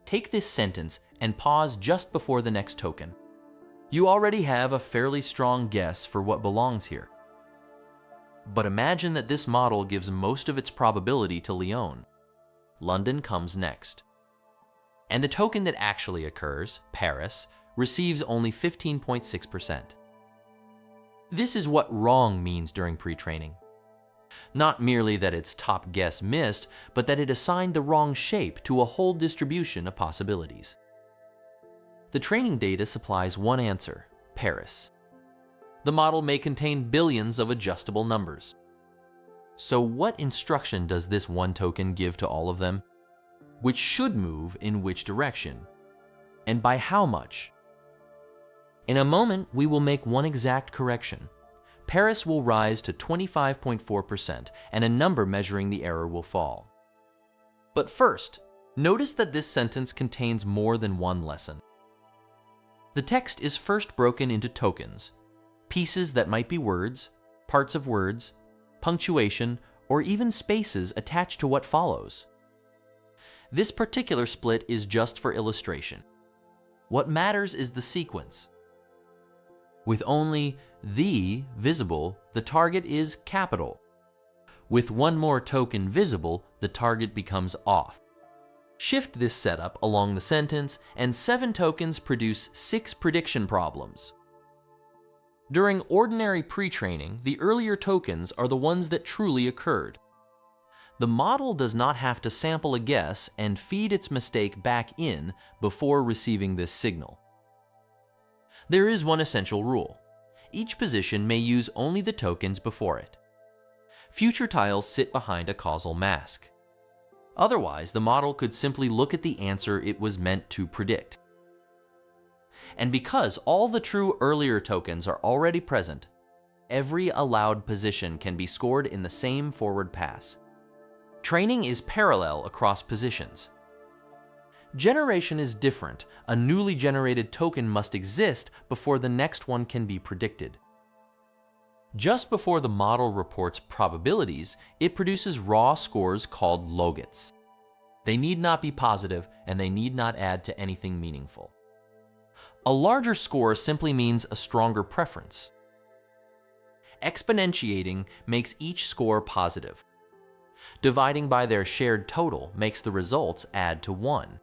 take this sentence and pause just before the next token. You already have a fairly strong guess for what belongs here. But imagine that this model gives most of its probability to Lyon. London comes next. And the token that actually occurs, Paris, receives only 15.6%. This is what wrong means during pre-training. Not merely that its top guess missed, but that it assigned the wrong shape to a whole distribution of possibilities. The training data supplies one answer, Paris. The model may contain billions of adjustable numbers. So what instruction does this one token give to all of them? Which should move in which direction? And by how much? In a moment, we will make one exact correction. Paris will rise to 25.4%, and a number measuring the error will fall. But first, notice that this sentence contains more than one lesson. The text is first broken into tokens, pieces that might be words, parts of words, punctuation, or even spaces attached to what follows. This particular split is just for illustration. What matters is the sequence. With only "the" visible, the target is capital. With one more token visible, the target becomes off. Shift this setup along the sentence, and 7 tokens produce 6 prediction problems. During ordinary pre-training, the earlier tokens are the ones that truly occurred. The model does not have to sample a guess and feed its mistake back in before receiving this signal. There is one essential rule. Each position may use only the tokens before it. Future tiles sit behind a causal mask. Otherwise, the model could simply look at the answer it was meant to predict. And because all the true earlier tokens are already present, every allowed position can be scored in the same forward pass. Training is parallel across positions. Generation is different. A newly generated token must exist before the next one can be predicted. Just before the model reports probabilities, it produces raw scores called Logits. They need not be positive, and they need not add to anything meaningful. A larger score simply means a stronger preference. Exponentiating makes each score positive. Dividing by their shared total makes the results add to 1.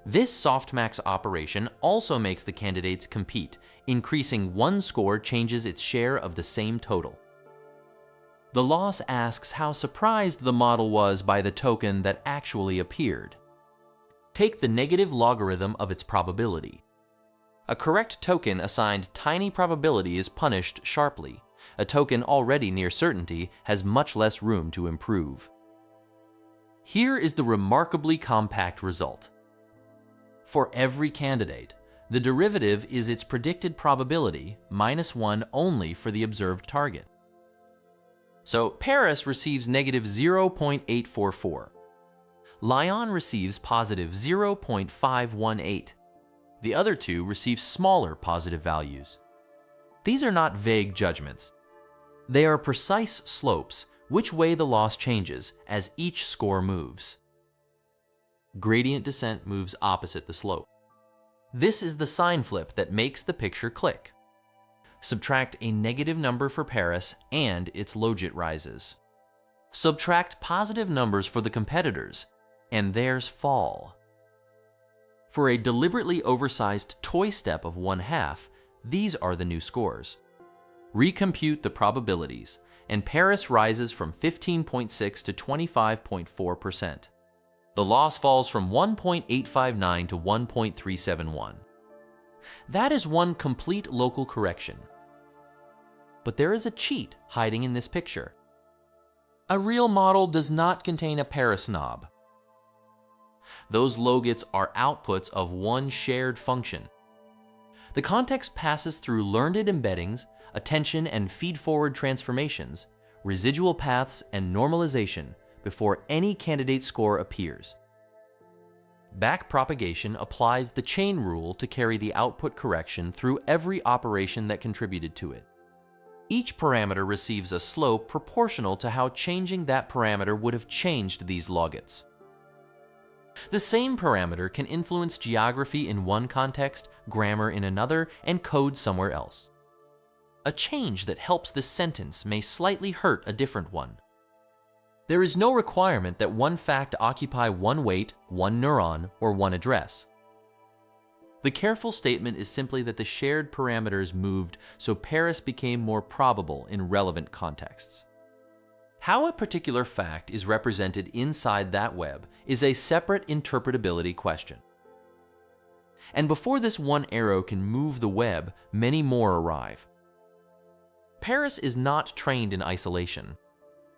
This softmax operation also makes the candidates compete. Increasing one score changes its share of the same total. The loss asks how surprised the model was by the token that actually appeared. Take the negative logarithm of its probability. A correct token assigned tiny probability is punished sharply. A token already near certainty has much less room to improve. Here is the remarkably compact result. For every candidate, the derivative is its predicted probability minus 1 only for the observed target. So Paris receives negative 0.844. Lyon receives positive 0.518. The other two receive smaller positive values. These are not vague judgments. They are precise slopes, which way the loss changes as each score moves. Gradient descent moves opposite the slope. This is the sign flip that makes the picture click. Subtract a negative number for Paris and its logit rises. Subtract positive numbers for the competitors, and theirs fall. For a deliberately oversized toy step of 1/2, these are the new scores. Recompute the probabilities, and Paris rises from 15.6 to 25.4%. The loss falls from 1.859 to 1.371. That is one complete local correction. But there is a cheat hiding in this picture. A real model does not contain a Paris knob. Those logits are outputs of one shared function. The context passes through learned embeddings, attention and feed-forward transformations, residual paths, and normalization before any candidate score appears. Backpropagation applies the chain rule to carry the output correction through every operation that contributed to it. Each parameter receives a slope proportional to how changing that parameter would have changed these logits. The same parameter can influence geography in one context, grammar in another, and code somewhere else. A change that helps this sentence may slightly hurt a different one. There is no requirement that one fact occupy one weight, one neuron, or one address. The careful statement is simply that the shared parameters moved so Paris became more probable in relevant contexts. How a particular fact is represented inside that web is a separate interpretability question. And before this one arrow can move the web, many more arrive. Paris is not trained in isolation.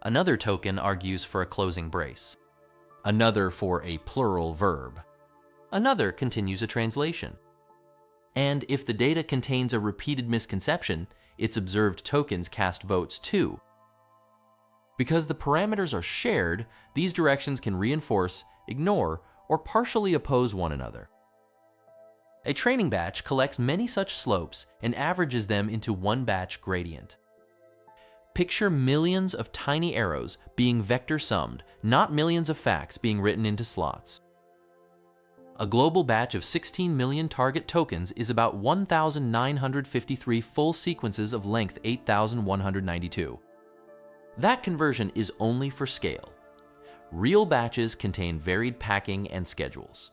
Another token argues for a closing brace. Another for a plural verb. Another continues a translation. And if the data contains a repeated misconception, its observed tokens cast votes too. Because the parameters are shared, these directions can reinforce, ignore, or partially oppose one another. A training batch collects many such slopes and averages them into one batch gradient. Picture millions of tiny arrows being vector summed, not millions of facts being written into slots. A global batch of 16 million target tokens is about 1,953 full sequences of length 8,192. That conversion is only for scale. Real batches contain varied packing and schedules.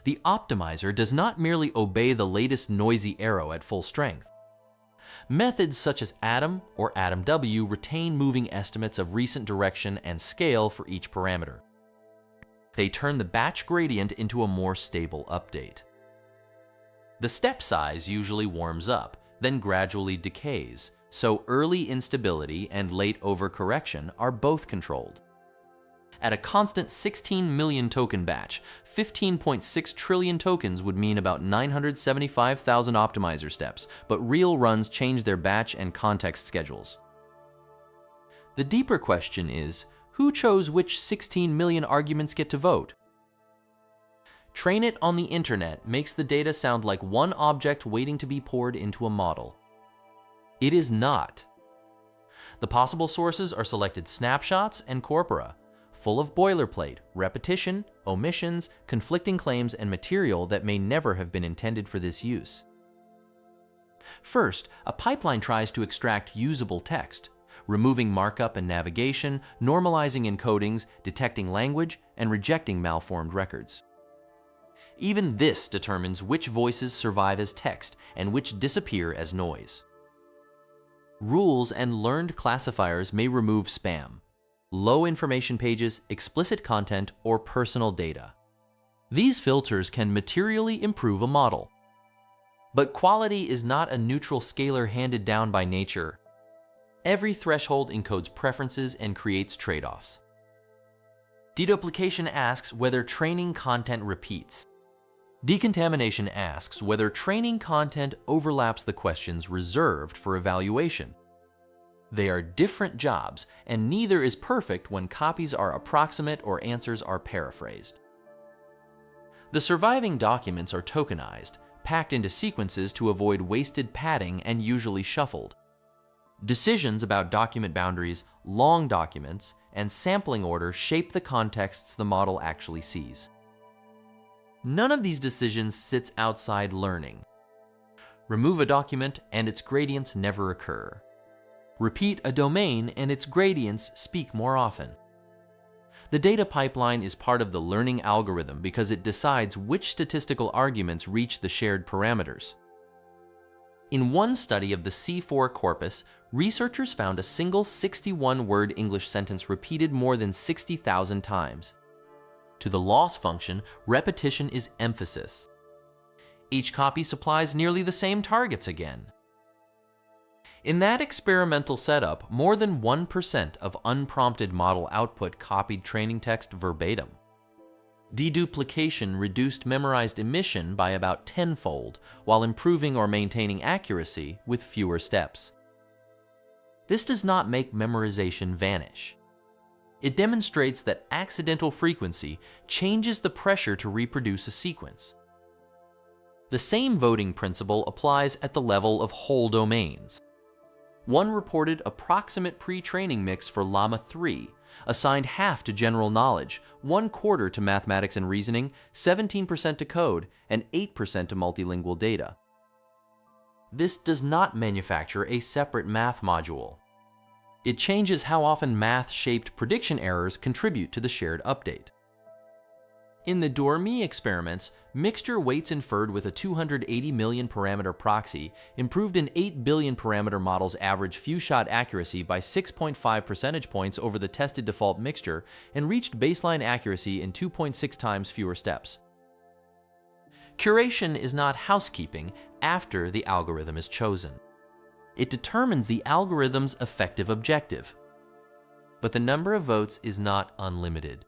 The optimizer does not merely obey the latest noisy arrow at full strength. Methods such as Adam or AdamW retain moving estimates of recent direction and scale for each parameter. They turn the batch gradient into a more stable update. The step size usually warms up, then gradually decays, so early instability and late overcorrection are both controlled. At a constant 16 million token batch, 15.6 trillion tokens would mean about 975,000 optimizer steps, but real runs change their batch and context schedules. The deeper question is, who chose which 16 million arguments get to vote? Train it on the internet makes the data sound like one object waiting to be poured into a model. It is not. The possible sources are selected snapshots and corpora, full of boilerplate, repetition, omissions, conflicting claims, and material that may never have been intended for this use. First, a pipeline tries to extract usable text, removing markup and navigation, normalizing encodings, detecting language, and rejecting malformed records. Even this determines which voices survive as text and which disappear as noise. Rules and learned classifiers may remove spam, low information pages, explicit content, or personal data. These filters can materially improve a model. But quality is not a neutral scalar handed down by nature. Every threshold encodes preferences and creates trade-offs. Deduplication asks whether training content repeats. Decontamination asks whether training content overlaps the questions reserved for evaluation. They are different jobs, and neither is perfect when copies are approximate or answers are paraphrased. The surviving documents are tokenized, packed into sequences to avoid wasted padding and usually shuffled. Decisions about document boundaries, long documents, and sampling order shape the contexts the model actually sees. None of these decisions sits outside learning. Remove a document and its gradients never occur. Repeat a domain and its gradients speak more often. The data pipeline is part of the learning algorithm because it decides which statistical arguments reach the shared parameters. In one study of the C4 corpus, researchers found a single 61-word English sentence repeated more than 60,000 times. To the loss function, repetition is emphasis. Each copy supplies nearly the same targets again. In that experimental setup, more than 1% of unprompted model output copied training text verbatim. Deduplication reduced memorized emission by about tenfold, while improving or maintaining accuracy with fewer steps. This does not make memorization vanish. It demonstrates that accidental frequency changes the pressure to reproduce a sequence. The same voting principle applies at the level of whole domains. One reported approximate pre-training mix for Llama 3, assigned half to general knowledge, 1/4 to mathematics and reasoning, 17% to code, and 8% to multilingual data. This does not manufacture a separate math module. It changes how often math-shaped prediction errors contribute to the shared update. In the Dormy experiments, mixture weights inferred with a 280 million parameter proxy improved an 8 billion parameter model's average few-shot accuracy by 6.5 percentage points over the tested default mixture and reached baseline accuracy in 2.6 times fewer steps. Curation is not housekeeping after the algorithm is chosen. It determines the algorithm's effective objective. But the number of votes is not unlimited.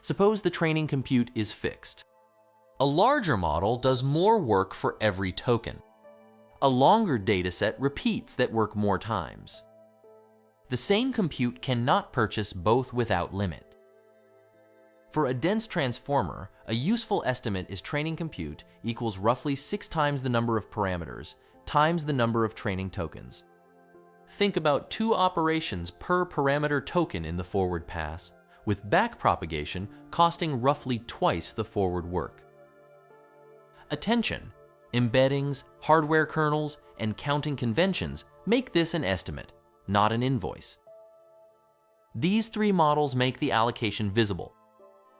Suppose the training compute is fixed. A larger model does more work for every token. A longer dataset repeats that work more times. The same compute cannot purchase both without limit. For a dense transformer, a useful estimate is training compute equals roughly 6 times the number of parameters times the number of training tokens. Think about 2 operations per parameter token in the forward pass, with backpropagation costing roughly twice the forward work. Attention, embeddings, hardware kernels, and counting conventions make this an estimate, not an invoice. These 3 models make the allocation visible.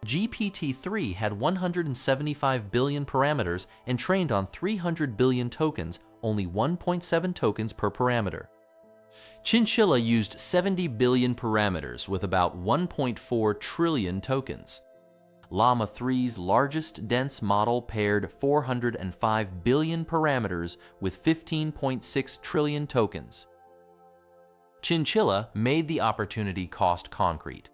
GPT-3 had 175 billion parameters and trained on 300 billion tokens, only 1.7 tokens per parameter. Chinchilla used 70 billion parameters with about 1.4 trillion tokens. Llama 3's largest dense model paired 405 billion parameters with 15.6 trillion tokens. Chinchilla made the opportunity cost concrete.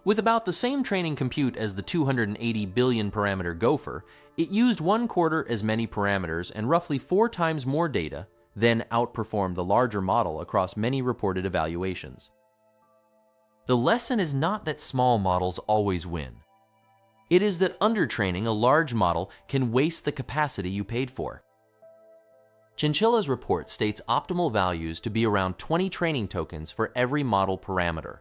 With about the same training compute as the 280 billion parameter Gopher, it used 1/4 as many parameters and roughly 4 times more data, then outperformed the larger model across many reported evaluations. The lesson is not that small models always win. It is that undertraining a large model can waste the capacity you paid for. Chinchilla's report states optimal values to be around 20 training tokens for every model parameter.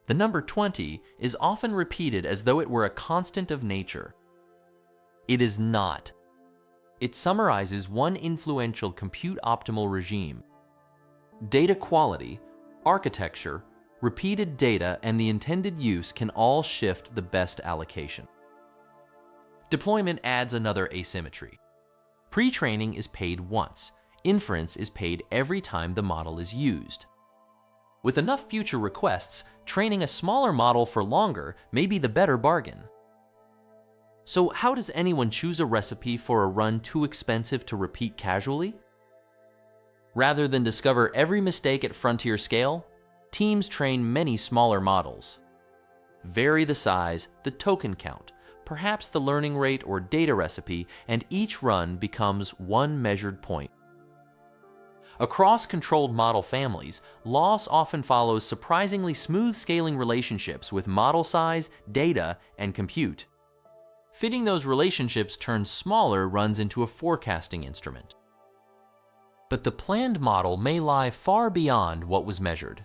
The number 20 is often repeated as though it were a constant of nature. It is not. It summarizes one influential compute-optimal regime. Data quality, architecture, repeated data, and the intended use can all shift the best allocation. Deployment adds another asymmetry. Pre-training is paid once. Inference is paid every time the model is used. With enough future requests, training a smaller model for longer may be the better bargain. So how does anyone choose a recipe for a run too expensive to repeat casually? Rather than discover every mistake at frontier scale, teams train many smaller models. Vary the size, the token count, perhaps the learning rate or data recipe, and each run becomes one measured point. Across controlled model families, loss often follows surprisingly smooth scaling relationships with model size, data, and compute. Fitting those relationships turns smaller runs into a forecasting instrument. But the planned model may lie far beyond what was measured.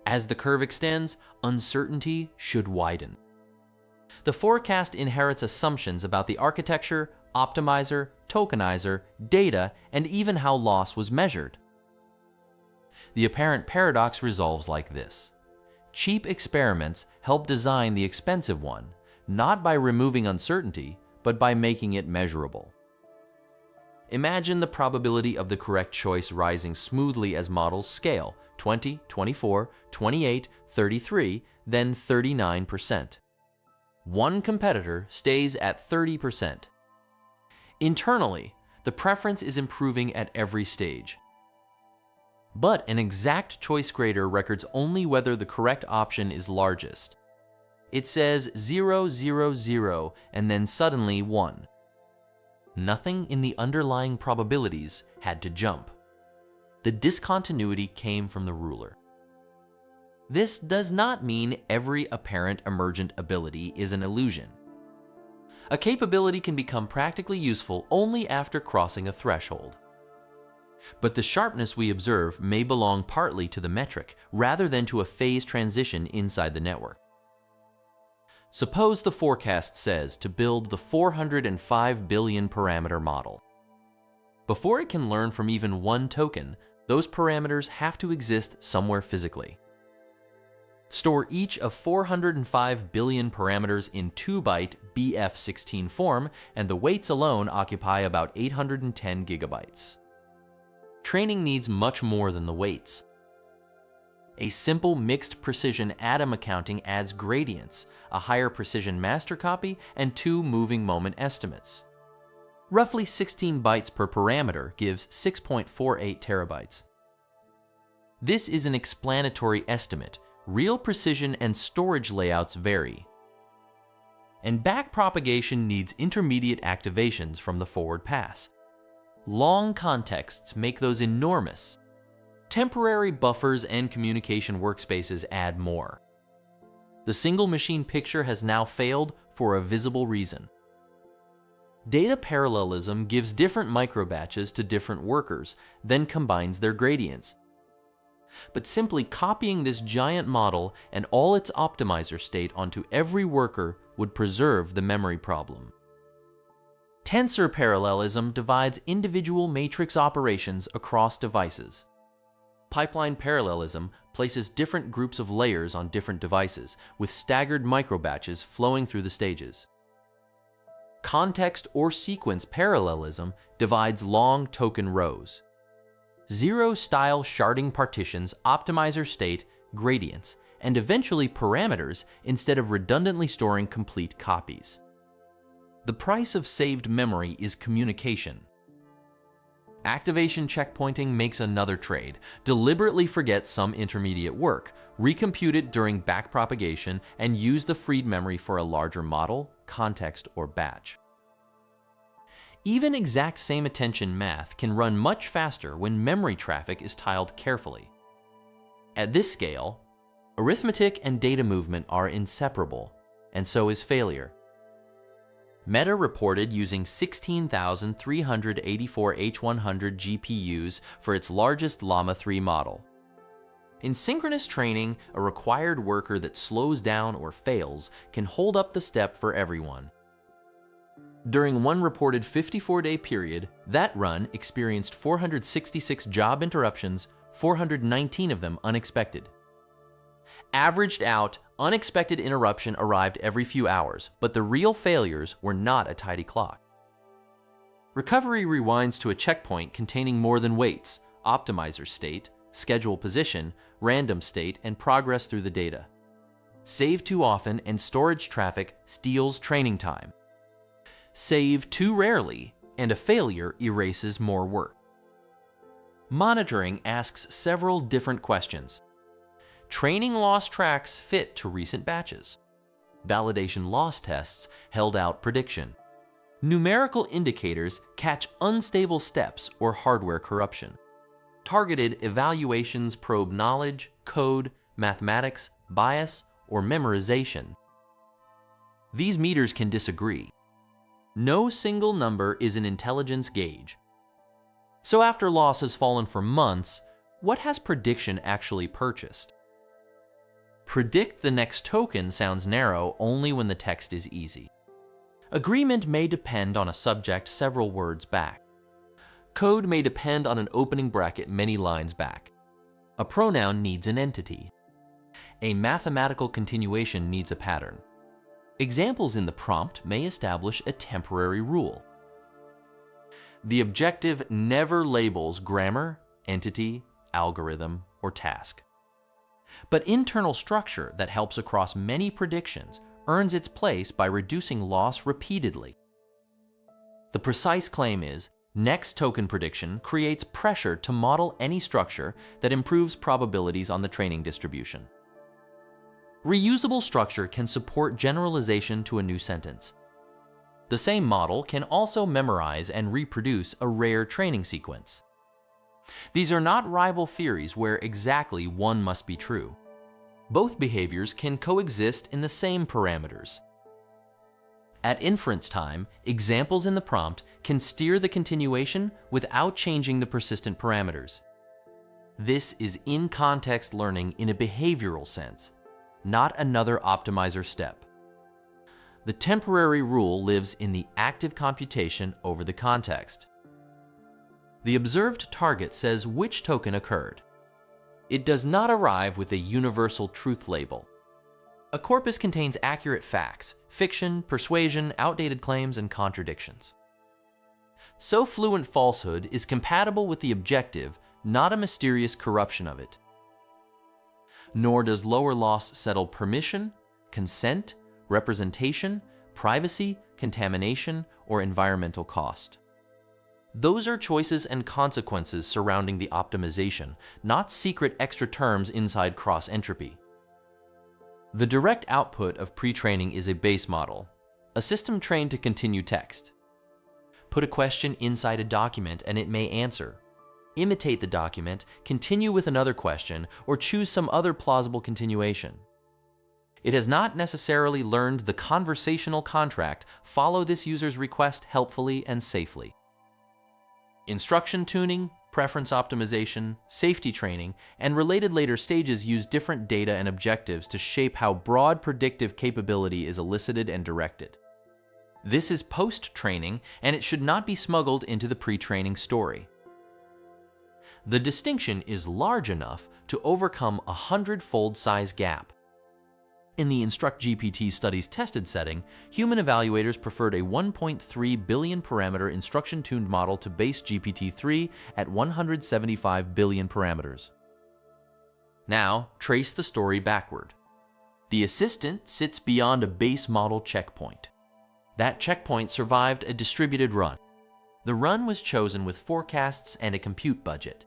As the curve extends, uncertainty should widen. The forecast inherits assumptions about the architecture, optimizer, tokenizer, data, and even how loss was measured. The apparent paradox resolves like this. Cheap experiments help design the expensive one, not by removing uncertainty, but by making it measurable. Imagine the probability of the correct choice rising smoothly as models scale, 20, 24, 28, 33, then 39%. One competitor stays at 30%. Internally, the preference is improving at every stage. But an exact choice grader records only whether the correct option is largest. It says 0, 0, 0, and then suddenly 1. Nothing in the underlying probabilities had to jump. The discontinuity came from the ruler. This does not mean every apparent emergent ability is an illusion. A capability can become practically useful only after crossing a threshold. But the sharpness we observe may belong partly to the metric rather than to a phase transition inside the network. Suppose the forecast says to build the 405 billion parameter model. Before it can learn from even one token, those parameters have to exist somewhere physically. Store each of 405 billion parameters in 2-byte BF16 form, and the weights alone occupy about 810 gigabytes. Training needs much more than the weights. A simple mixed precision Adam accounting adds gradients, a higher precision master copy, and 2 moving moment estimates. Roughly 16 bytes per parameter gives 6.48 terabytes. This is an explanatory estimate. Real precision and storage layouts vary. And backpropagation needs intermediate activations from the forward pass. Long contexts make those enormous. Temporary buffers and communication workspaces add more. The single machine picture has now failed for a visible reason. Data parallelism gives different microbatches to different workers, then combines their gradients. But simply copying this giant model and all its optimizer state onto every worker would preserve the memory problem. Tensor parallelism divides individual matrix operations across devices. Pipeline parallelism places different groups of layers on different devices, with staggered microbatches flowing through the stages. Context or sequence parallelism divides long token rows. Zero-style sharding partitions optimizer state, gradients, and eventually parameters instead of redundantly storing complete copies. The price of saved memory is communication. Activation checkpointing makes another trade. Deliberately forget some intermediate work, recompute it during backpropagation, and use the freed memory for a larger model, context, or batch. Even exact same attention math can run much faster when memory traffic is tiled carefully. At this scale, arithmetic and data movement are inseparable, and so is failure. Meta reported using 16,384 H100 GPUs for its largest Llama 3 model. In synchronous training, a required worker that slows down or fails can hold up the step for everyone. During one reported 54-day period, that run experienced 466 job interruptions, 419 of them unexpected. Averaged out, unexpected interruption arrived every few hours, but the real failures were not a tidy clock. Recovery rewinds to a checkpoint containing more than weights, optimizer state, schedule position, random state, and progress through the data. Save too often and storage traffic steals training time. Save too rarely, and a failure erases more work. Monitoring asks several different questions. Training loss tracks fit to recent batches. Validation loss tests held out prediction. Numerical indicators catch unstable steps or hardware corruption. Targeted evaluations probe knowledge, code, mathematics, bias, or memorization. These meters can disagree. No single number is an intelligence gauge. So after loss has fallen for months, what has prediction actually purchased? Predict the next token sounds narrow only when the text is easy. Agreement may depend on a subject several words back. Code may depend on an opening bracket many lines back. A pronoun needs an entity. A mathematical continuation needs a pattern. Examples in the prompt may establish a temporary rule. The objective never labels grammar, entity, algorithm, or task. But internal structure that helps across many predictions earns its place by reducing loss repeatedly. The precise claim is, next token prediction creates pressure to model any structure that improves probabilities on the training distribution. Reusable structure can support generalization to a new sentence. The same model can also memorize and reproduce a rare training sequence. These are not rival theories where exactly one must be true. Both behaviors can coexist in the same parameters. At inference time, examples in the prompt can steer the continuation without changing the persistent parameters. This is in-context learning in a behavioral sense, not another optimizer step. The temporary rule lives in the active computation over the context. The observed target says which token occurred. It does not arrive with a universal truth label. A corpus contains accurate facts, fiction, persuasion, outdated claims, and contradictions. So fluent falsehood is compatible with the objective, not a mysterious corruption of it. Nor does lower loss settle permission, consent, representation, privacy, contamination, or environmental cost. Those are choices and consequences surrounding the optimization, not secret extra terms inside cross-entropy. The direct output of pre-training is a base model, a system trained to continue text. Put a question inside a document and it may answer. Imitate the document, continue with another question, or choose some other plausible continuation. It has not necessarily learned the conversational contract. Follow this user's request helpfully and safely. Instruction tuning, preference optimization, safety training, and related later stages use different data and objectives to shape how broad predictive capability is elicited and directed. This is post-training, and it should not be smuggled into the pre-training story. The distinction is large enough to overcome a 100-fold size gap. In the InstructGPT study's tested setting, human evaluators preferred a 1.3 billion parameter instruction-tuned model to base GPT-3 at 175 billion parameters. Now, trace the story backward. The assistant sits beyond a base model checkpoint. That checkpoint survived a distributed run. The run was chosen with forecasts and a compute budget.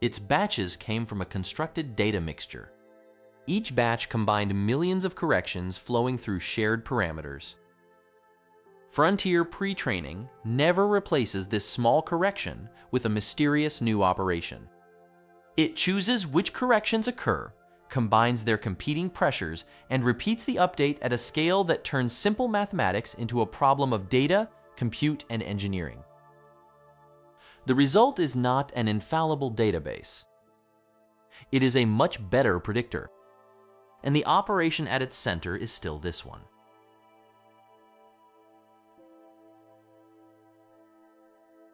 Its batches came from a constructed data mixture. Each batch combined millions of corrections flowing through shared parameters. Frontier pre-training never replaces this small correction with a mysterious new operation. It chooses which corrections occur, combines their competing pressures, and repeats the update at a scale that turns simple mathematics into a problem of data, compute, and engineering. The result is not an infallible database. It is a much better predictor. And the operation at its center is still this one.